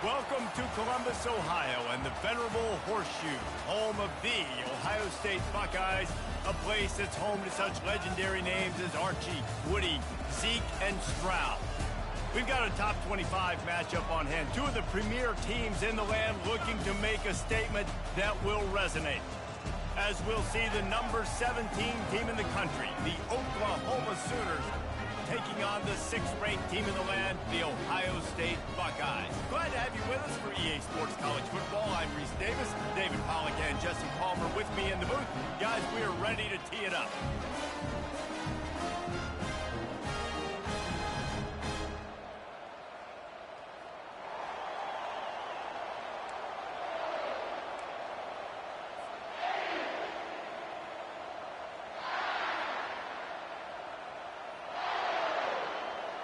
Welcome to Columbus, Ohio, and the venerable Horseshoe, home of the Ohio State Buckeyes, a place that's home to such legendary names as Archie, Woody, Zeke, and Stroud. We've got a top 25 matchup on hand. Two of the premier teams in the land looking to make a statement that will resonate. As we'll see the number 17 team in the country, the Oklahoma Sooners, taking on the 6th-ranked team in the land, the Ohio State Buckeyes. Glad to have you with us for EA Sports College Football. I'm Reese Davis, David Pollack, and Jesse Palmer with me in the booth. Guys, we are ready to tee it up.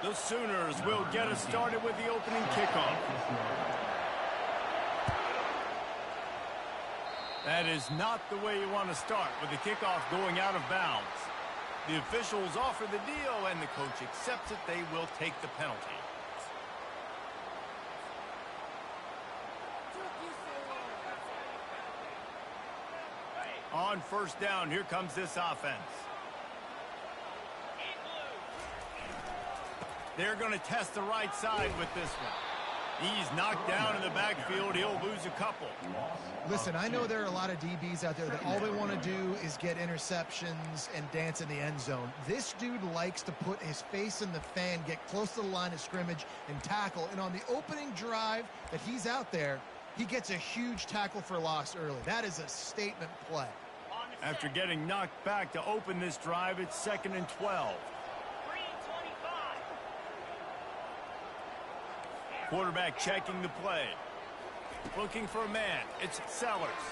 The Sooners will get us started with the opening kickoff. That is not the way you want to start, with the kickoff going out of bounds. The officials offer the deal, and the coach accepts it. They will take the penalty. On first down, here comes this offense. They're going to test the right side with this one. He's knocked down in the backfield. He'll lose a couple. Listen, I know there are a lot of DBs out there that all they want to do is get interceptions and dance in the end zone. This dude likes to put his face in the fan, get close to the line of scrimmage, and tackle. And on the opening drive that he's out there, he gets a huge tackle for loss early. That is a statement play. After getting knocked back to open this drive, it's 2nd and 12. Quarterback checking the play. Looking for a man. It's Sellers.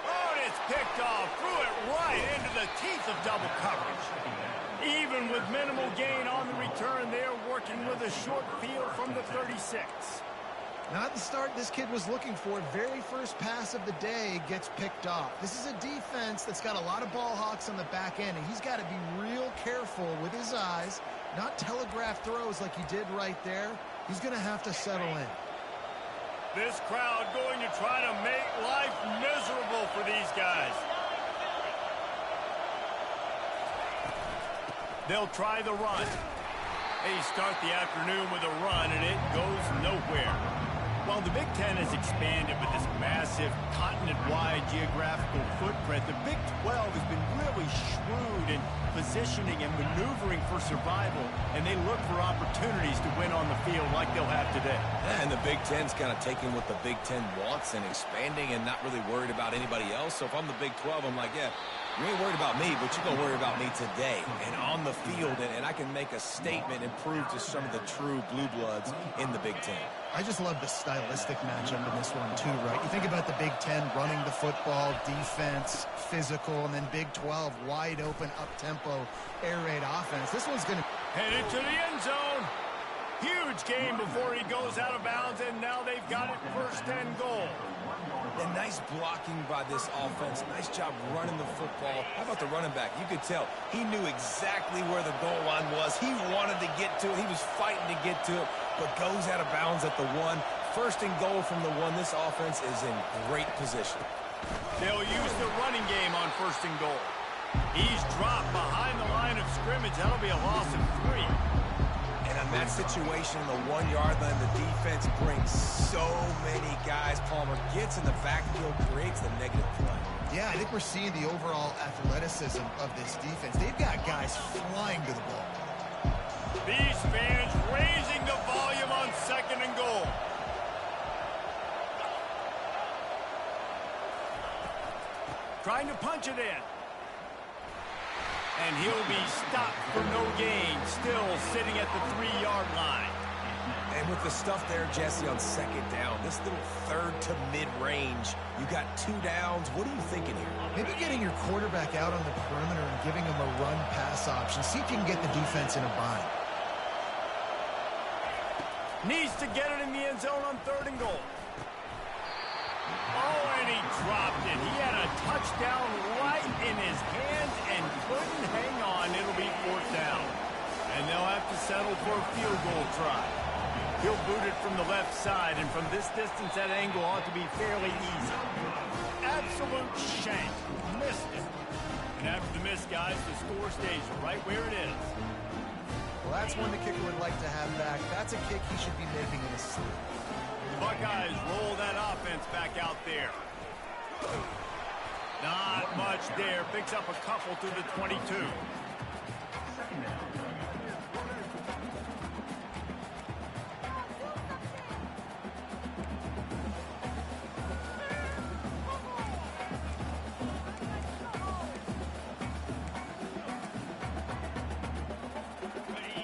Oh, and it's picked off. Threw it right into the teeth of double coverage. Even with minimal gain on the return, they're working with a short field from the 36. Not the start this kid was looking for. Very first pass of the day gets picked off. This is a defense that's got a lot of ball hawks on the back end, and he's got to be real careful with his eyes, not telegraph throws like he did right there. He's going to have to settle in. This crowd going to try to make life miserable for these guys. They'll try the run. They start the afternoon with a run, and it goes nowhere. While the Big Ten has expanded with this massive continent-wide geographical footprint, the Big 12 has been really shrewd in positioning and maneuvering for survival, and they look for opportunities to win on the field like they'll have today. Yeah, and the Big Ten's kind of taking what the Big Ten wants and expanding and not really worried about anybody else. So if I'm the Big 12, I'm like, yeah, you ain't worried about me, but you're going to worry about me today and on the field, and I can make a statement and prove to some of the true blue bloods in the Big Ten. I just love the stylistic matchup in this one too, right? You think about the Big Ten running the football, defense, physical, and then Big 12 wide open, up-tempo, air raid offense. This one's going to headed to the end zone. Huge game before he goes out of bounds, and now they've got it 1st and goal. And nice blocking by this offense. Nice job running the football. How about the running back? You could tell he knew exactly where the goal line was. He wanted to get to it. He was fighting to get to it, but goes out of bounds at the 1. 1st and goal from the 1. This offense is in great position. They'll use the running game on 1st and goal. He's dropped behind the line of scrimmage. That'll be a loss of 3. And on that situation, the 1-yard line, the defense brings so many guys. Palmer gets in the backfield, creates the negative play. Yeah, I think we're seeing the overall athleticism of this defense. They've got guys flying to the ball. These fans raising the volume on 2nd and goal. Trying to punch it in. And he'll be stopped for no gain, still sitting at the 3-yard line. And with the stuff there, Jesse, on 2nd down, this little 3rd to mid-range, you got 2 downs. What are you thinking here? Maybe getting your quarterback out on the perimeter and giving him a run-pass option. See if you can get the defense in a bind. Needs to get it in the end zone on 3rd and goal. Oh, and he dropped it. He had a touchdown right in his hands and couldn't hang on. It'll be 4th down. And they'll have to settle for a field goal try. He'll boot it from the left side, and from this distance, that angle ought to be fairly easy. Absolute shank. Missed it. And after the miss, guys, the score stays right where it is. Well, that's one the kicker would like to have back. That's a kick he should be making in his sleep. The Buckeyes roll that offense back out there. Not much there. Picks up a couple to the 22.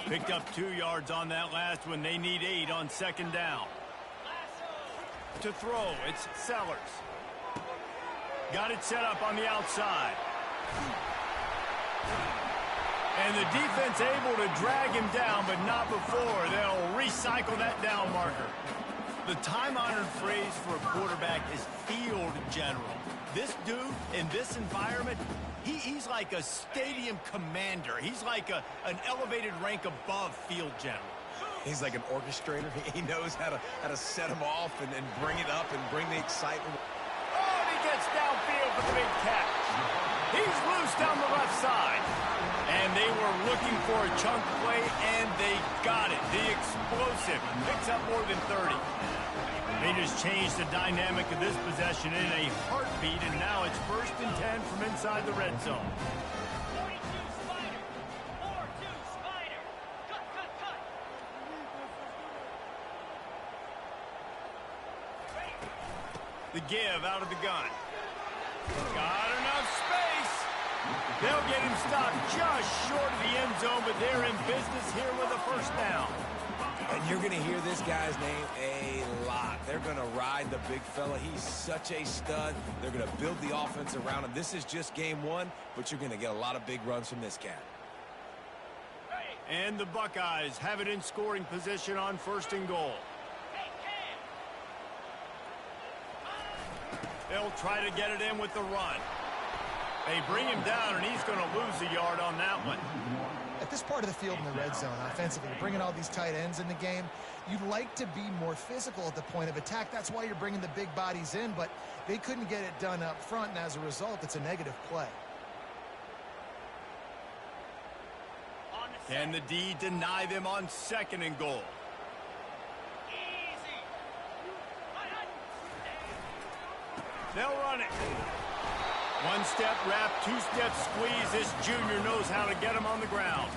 Picked up 2 yards on that last one. They need 8 on second down. To throw, it's Sellers. Got it set up on the outside. And the defense able to drag him down, but not before. They'll recycle that down marker. The time-honored phrase for a quarterback is field general. This dude, in this environment, he's like a stadium commander. He's like an elevated rank above field general. He's like an orchestrator. He knows how to set them off and bring it up and bring the excitement. Oh, and he gets downfield for the big catch. He's loose down the left side. And they were looking for a chunk play, and they got it. The explosive picks up more than 30. They just changed the dynamic of this possession in a heartbeat, and now it's 1st and 10 from inside the red zone. 42 Spider. 4-2 Spider. Cut. The give out of the gun. Got enough space. They'll get him stopped just short of the end zone, but they're in business here with a first down. And you're going to hear this guy's name a lot. They're going to ride the big fella. He's such a stud. They're going to build the offense around him. This is just game 1, but you're going to get a lot of big runs from this cat. And the Buckeyes have it in scoring position on 1st and goal. They'll try to get it in with the run. They bring him down, and he's going to lose a yard on that one. At this part of the field in the red zone, offensively, you're bringing all these tight ends in the game. You'd like to be more physical at the point of attack. That's why you're bringing the big bodies in, but they couldn't get it done up front, and as a result, it's a negative play. Can the D deny them on 2nd and goal? They'll run it. 1-step wrap, 2-step squeeze. This junior knows how to get him on the ground.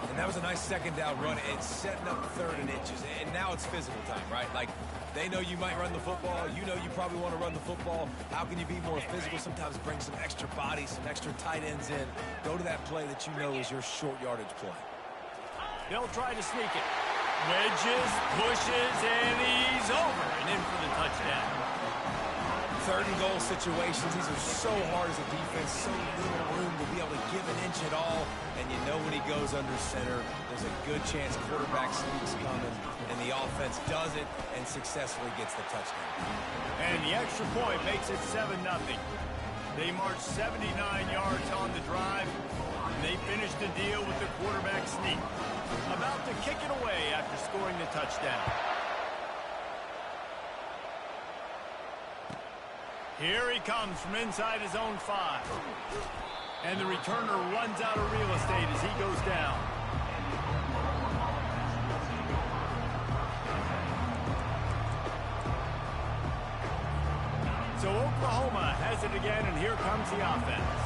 And that was a nice 2nd down run. It's setting up 3rd and inches. And now it's physical time, right? Like, they know you might run the football. You know you probably want to run the football. How can you be more physical? Sometimes bring some extra bodies, some extra tight ends in. Go to that play that you know is your short yardage play. They'll try to sneak it. Wedges, pushes, and he's over and in for the touchdown. 3rd and goal situations, these are so hard as a defense, so little room to be able to give an inch at all, and you know when he goes under center, there's a good chance quarterback sneak's coming, and the offense does it and successfully gets the touchdown. And the extra point makes it 7-0. They marched 79 yards on the drive, and they finished the deal with the quarterback sneak. About to kick it away after scoring the touchdown. Here he comes from inside his own 5. And the returner runs out of real estate as he goes down. So Oklahoma has it again, and here comes the offense.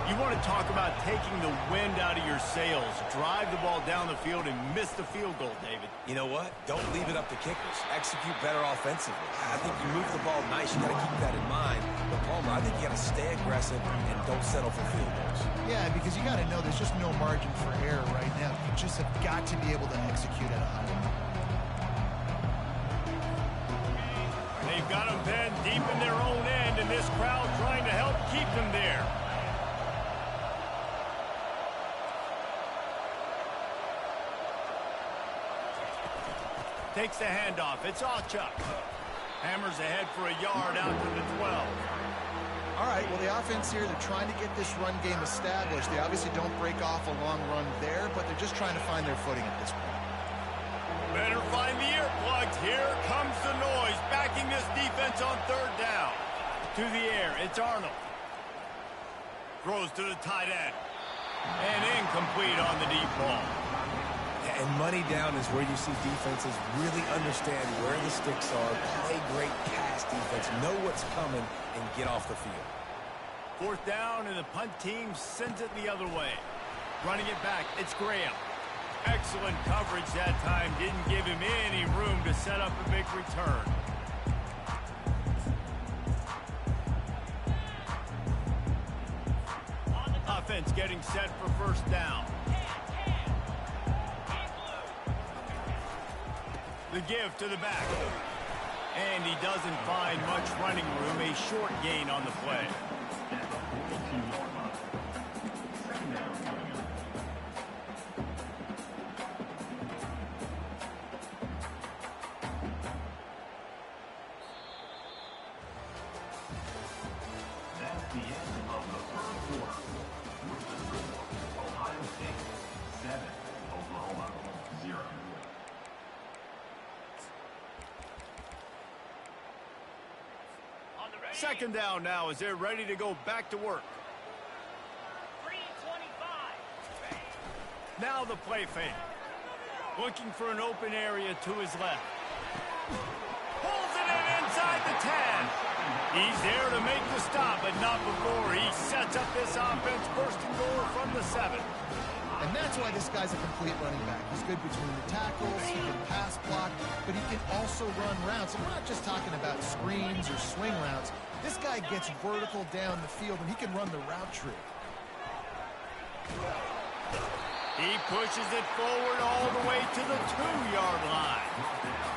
You want to talk about taking the wind out of your sails. Drive the ball down the field and miss the field goal, David. You know what? Don't leave it up to kickers. Execute better offensively. I think you move the ball nice. You got to keep that in mind. But Palmer, I think you got to stay aggressive and don't settle for field goals. Yeah, because you got to know there's just no margin for error right now. You just have got to be able to execute at a high level. They've got them pinned deep in their own end, and this crowd trying to help keep them there. Takes the handoff. It's Allchuck. Hammers ahead for a yard out to the 12. All right, well, the offense here, they're trying to get this run game established. They obviously don't break off a long run there, but they're just trying to find their footing at this point. Better find the earplugs. Here comes the noise, backing this defense on third down. To the air, it's Arnold. Throws to the tight end. And incomplete on the deep ball. And money down is where you see defenses really understand where the sticks are, play great pass defense, know what's coming, and get off the field. Fourth down, and the punt team sends it the other way. Running it back, it's Graham. Excellent coverage that time. Didn't give him any room to set up a big return. Offense getting set for first down. The give to the back. And he doesn't find much running room. A short gain on the play. That's the end of the first quarter. With the score, Ohio State 7, Oklahoma 0. Second down now as they're ready to go back to work. 3:25. Now the play fake. Looking for an open area to his left. Pulls it in inside the 10. He's there to make the stop, but not before he sets up this offense first and goal from the 7. And that's why this guy's a complete running back. He's good between the tackles, he can pass block, but he can also run routes. And we're not just talking about screens or swing routes. This guy gets vertical down the field, and he can run the route tree. He pushes it forward all the way to the 2-yard line.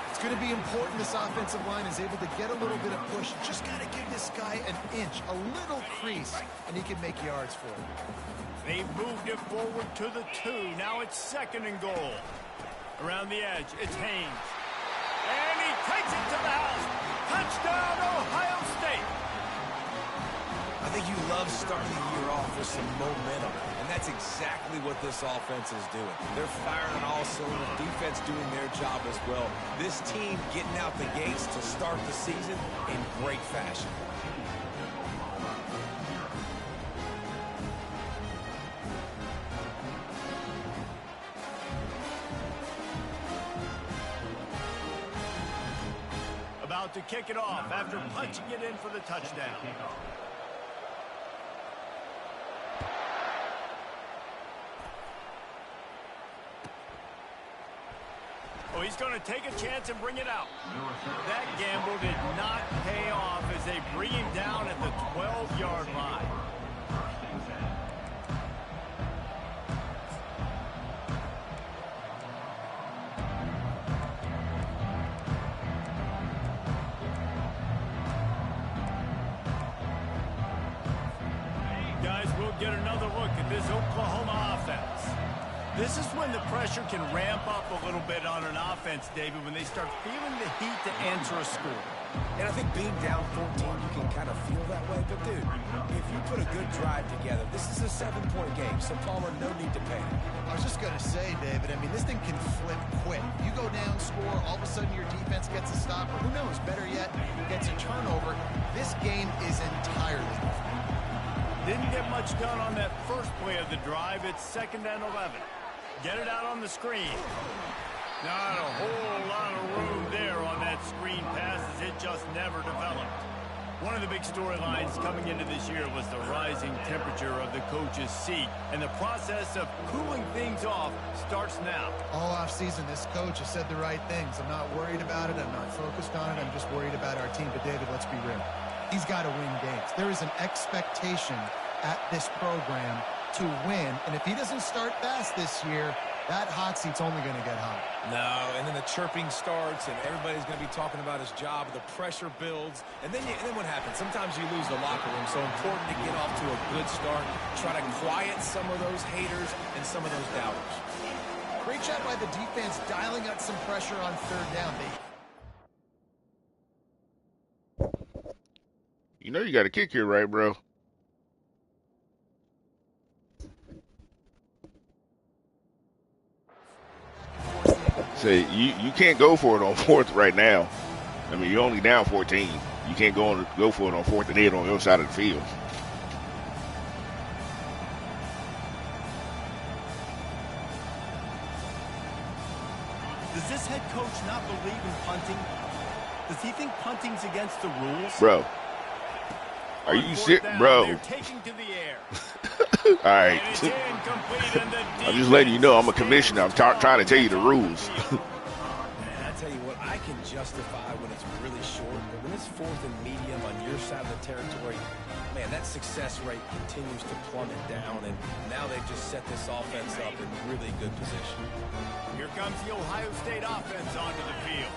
It's going to be important this offensive line is able to get a little bit of push. Just got to give this guy an inch, a little crease, and he can make yards for it. They moved it forward to the 2. Now it's second and goal. Around the edge, it's Haynes. And he takes it to the house. Touchdown, Ohio State. I think you love starting the year off with some momentum, and that's exactly what this offense is doing. They're firing on all cylinders, defense doing their job as well. This team getting out the gates to start the season in great fashion. About to kick it off after punching it in for the touchdown. Oh, he's going to take a chance and bring it out. That gamble did not pay off as they bring him down at the 12-yard line. Guys, we'll get another look at this Oklahoma offense. This is when the pressure can ramp up a little bit on an offense, David, when they start feeling the heat to answer a score. And I think being down 14, you can kind of feel that way. But, dude, if you put a good drive together, this is a 7-point game, so Palmer, no need to panic. I was just going to say, David, I mean, this thing can flip quick. You go down, score, all of a sudden your defense gets a stop, or who knows, better yet, gets a turnover. This game is entirely different. Didn't get much done on that first play of the drive. It's second and 11. Get it out on the screen. Not a whole lot of room there on that screen pass as it just never developed. One of the big storylines coming into this year was the rising temperature of the coach's seat, and the process of cooling things off starts now. All offseason, this coach has said the right things. I'm not worried about it. I'm not focused on it. I'm just worried about our team. But, David, let's be real. He's got to win games. There is an expectation at this program to win, and if he doesn't start fast this year, that hot seat's only going to get hot. No, and then the chirping starts, and everybody's going to be talking about his job. The pressure builds, and then what happens? Sometimes you lose the locker room, so important to get off to a good start. Try to quiet some of those haters and some of those doubters. Great job by the defense dialing up some pressure on third down. You know you got to kick here, right, bro? Say you can't go for it on fourth right now. I mean, you're only down 14. You can't go for it on 4th and 8 on the other side of the field. Does this head coach not believe in punting? Does he think punting's against the rules? Bro, are you sick, bro? They're taking to the air. All right. And it's incomplete, and the I'm just letting you know I'm a commissioner. I'm trying to tell you the rules. And I tell you what, I can justify when it's really short, but when it's 4th and medium on your side of the territory, man, that success rate continues to plummet down, and now they've just set this offense up in really good position. Here comes the Ohio State offense onto the field.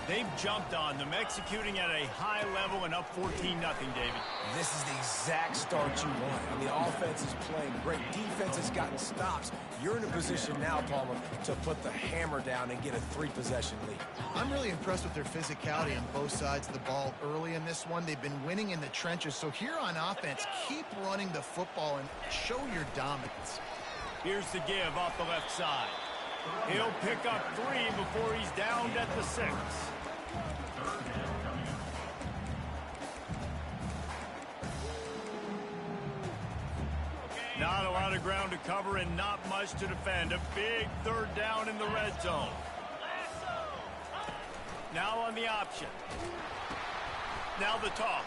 They've jumped on them, executing at a high level and up 14-0, David. This is the exact start you want. I mean, the offense is playing great. Defense has gotten stops. You're in a position now, Palmer, to put the hammer down and get a 3-possession lead. I'm really impressed with their physicality on both sides of the ball early in this one. They've been winning in the trenches. So here on offense, keep running the football and show your dominance. Here's the give off the left side. He'll pick up 3 before he's downed at the 6. Not a lot of ground to cover and not much to defend. A big 3rd down in the red zone. Now on the option. Now the toss.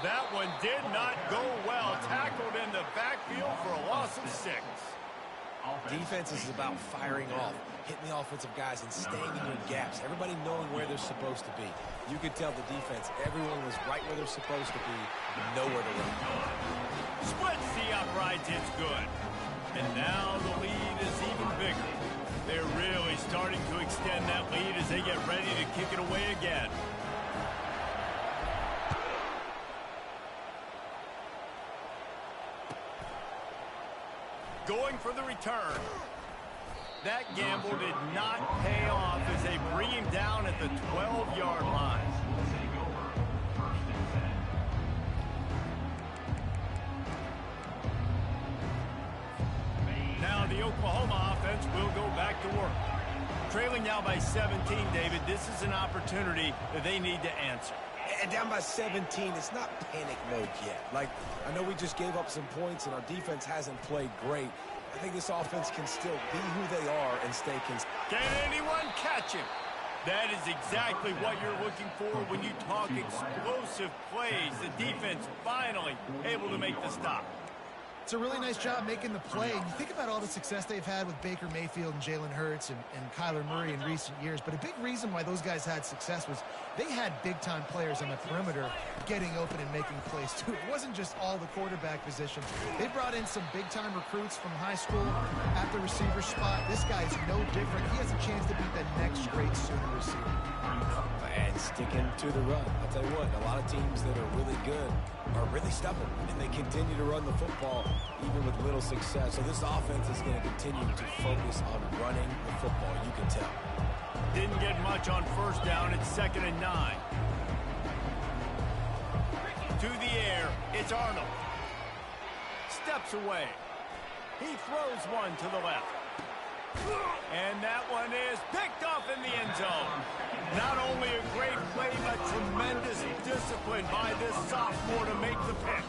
That one did not go well. Tackled in the backfield for a loss of 6. Defense is about firing off, hitting the offensive guys and staying in your gaps. Everybody knowing where they're supposed to be. You could tell the defense, everyone was right where they're supposed to be, nowhere to run. Splits the uprights, it's good. And now the lead is even bigger. They're really starting to extend that lead as they get ready to kick it away again. Going for the return. That gamble did not pay off as they bring him down at the 12-yard line. Now the Oklahoma offense will go back to work. Trailing now by 17, David, this is an opportunity that they need to answer. And down by 17, it's not panic mode yet. Like, I know we just gave up some points and our defense hasn't played great. I think this offense can still be who they are and stay consistent. Can anyone catch him? That is exactly what you're looking for when you talk explosive plays. The defense finally able to make the stop. It's a really nice job making the play. And you think about all the success they've had with Baker Mayfield and Jalen Hurts and Kyler Murray in recent years. But a big reason why those guys had success was they had big-time players on the perimeter getting open and making plays, too. It wasn't just all the quarterback positions. They brought in some big-time recruits from high school at the receiver spot. This guy is no different. He has a chance to be the next great Sooner receiver. And sticking to the run. I'll tell you what, a lot of teams that are really good are really stubborn, and they continue to run the football even with little success. So this offense is going to continue to focus on running the football, you can tell. Didn't get much on 1st down. It's 2nd and 9. To the air, it's Arnold. Steps away. He throws one to the left. And that one is picked off in the end zone. Not only a great play, but tremendous discipline by this sophomore to make the pick.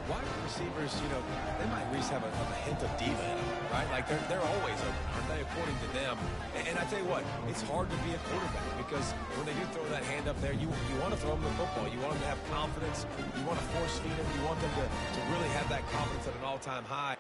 Wide receivers, you know, they might at least have a hint of diva in them, right? Like, they're always open, aren't they, according to them? And I tell you what, it's hard to be a quarterback because when they do throw that hand up there, you want to throw them the football. You want them to have confidence. You want to force feed them. You want them to really have that confidence at an all-time high.